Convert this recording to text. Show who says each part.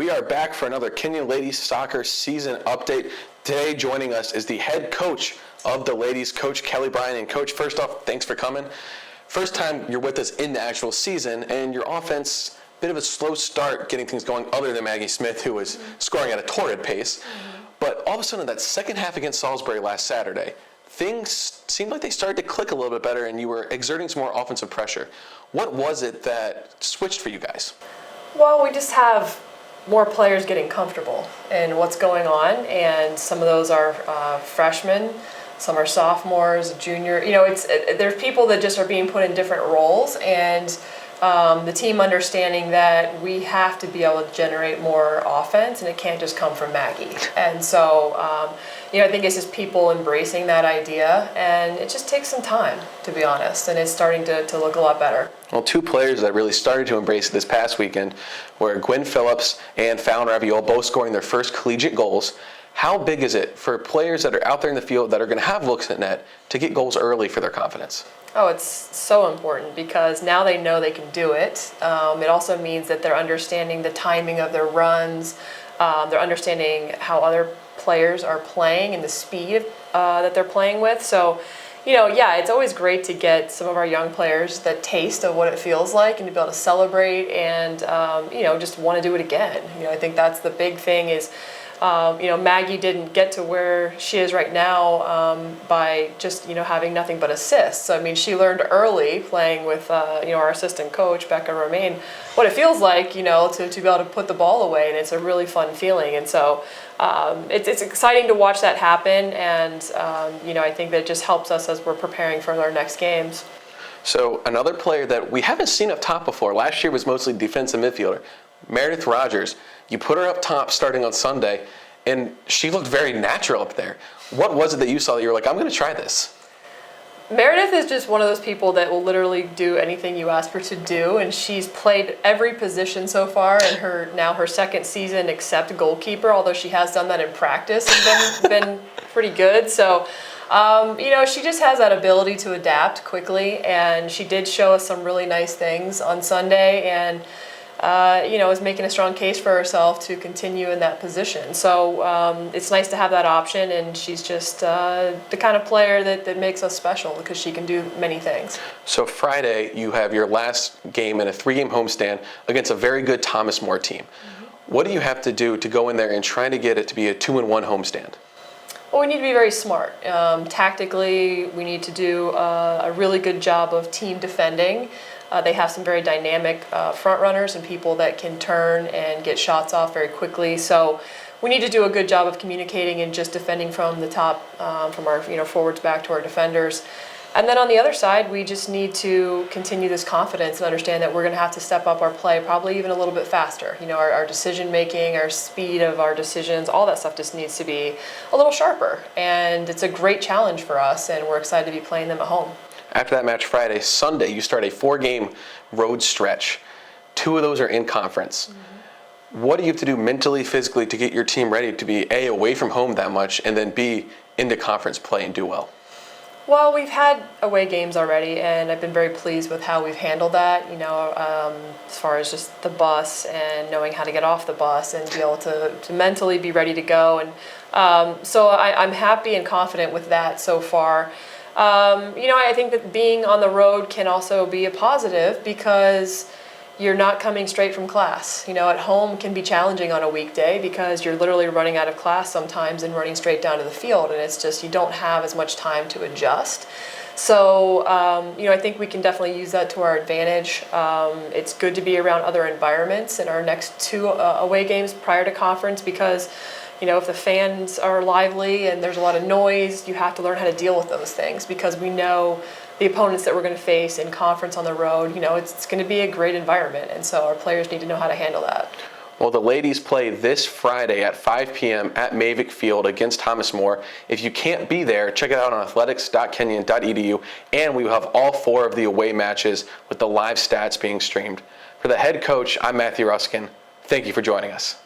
Speaker 1: We are back for another Kenyon ladies soccer season update. Today joining us is the head coach of the ladies, Coach Kelly Bryan. And Coach, first off, thanks for coming. First time you're with us in the actual season, and your offense, bit of a slow start getting things going other than Maggie Smith, who was scoring at a torrid pace. But all of a sudden, that second half against Salisbury last Saturday, things seemed like they started to click a little bit better, and you were exerting some more offensive pressure. What was it that switched for you guys?
Speaker 2: Well, we just have more players getting comfortable in what's going on, and some of those are freshmen, some are sophomores, junior. You know, there's people that just are being put in different roles, and the team understanding that we have to be able to generate more offense, and it can't just come from Maggie. And so, I think it's just people embracing that idea, and it just takes some time, to be honest, and it's starting to look a lot better.
Speaker 1: Well, two players that really started to embrace it this past weekend were Gwen Phillips and Fallon Raviol, both scoring their first collegiate goals. How big is it for players that are out there in the field that are going to have looks at net to get goals early for their confidence?
Speaker 2: Oh, it's so important because now they know they can do it. It also means that they're understanding the timing of their runs. They're understanding how other players are playing and the speed that they're playing with. So, it's always great to get some of our young players that taste of what it feels like and to be able to celebrate and, just want to do it again. I think that's the big thing is, Maggie didn't get to where she is right now by just, having nothing but assists. So, I mean, she learned early playing with, our assistant coach, Becca Romaine, what it feels like, to be able to put the ball away, and it's a really fun feeling. And so it's exciting to watch that happen, and, I think that just helps us as we're preparing for our next games.
Speaker 1: So another player that we haven't seen up top before, last year was mostly defensive midfielder, Meredith Rogers. You put her up top starting on Sunday, and she looked very natural up there. What was it that you saw that you were like, I'm going to try this?
Speaker 2: Meredith is just one of those people that will literally do anything you ask her to do, and she's played every position so far in her second season except goalkeeper, although she has done that in practice and been pretty good. So, she just has that ability to adapt quickly, and she did show us some really nice things on Sunday, and is making a strong case for herself to continue in that position. So it's nice to have that option, and she's just the kind of player that makes us special because she can do many things.
Speaker 1: So Friday, you have your last game in a 3-game homestand against a very good Thomas More team. What do you have to do to go in there and try to get it to be a 2-1 homestand?
Speaker 2: Well, we need to be very smart. Tactically, we need to do a really good job of team defending. They have some very dynamic front runners and people that can turn and get shots off very quickly. So we need to do a good job of communicating and just defending from the top, from our forwards back to our defenders. And then on the other side, we just need to continue this confidence and understand that we're going to have to step up our play probably even a little bit faster. Our decision making, our speed of our decisions, all that stuff just needs to be a little sharper. And it's a great challenge for us, and we're excited to be playing them at home.
Speaker 1: After that match Friday, Sunday, you start a 4-game road stretch. 2 of those are in conference. What do you have to do mentally, physically to get your team ready to be A, away from home that much, and then B, into conference play and do well?
Speaker 2: Well, we've had away games already, and I've been very pleased with how we've handled that, as far as just the bus and knowing how to get off the bus and be able to mentally be ready to go. And so I'm happy and confident with that so far. I think that being on the road can also be a positive because you're not coming straight from class. At home can be challenging on a weekday because you're literally running out of class sometimes and running straight down to the field, and it's just you don't have as much time to adjust. So, I think we can definitely use that to our advantage. It's good to be around other environments in our next 2 away games prior to conference because if the fans are lively and there's a lot of noise, you have to learn how to deal with those things because we know the opponents that we're going to face in conference on the road, it's going to be a great environment. And so our players need to know how to handle that.
Speaker 1: Well, the ladies play this Friday at 5 p.m. at Mavic Field against Thomas More. If you can't be there, check it out on athletics.kenyon.edu, and we will have all 4 of the away matches with the live stats being streamed. For the head coach, I'm Matthew Ruskin. Thank you for joining us.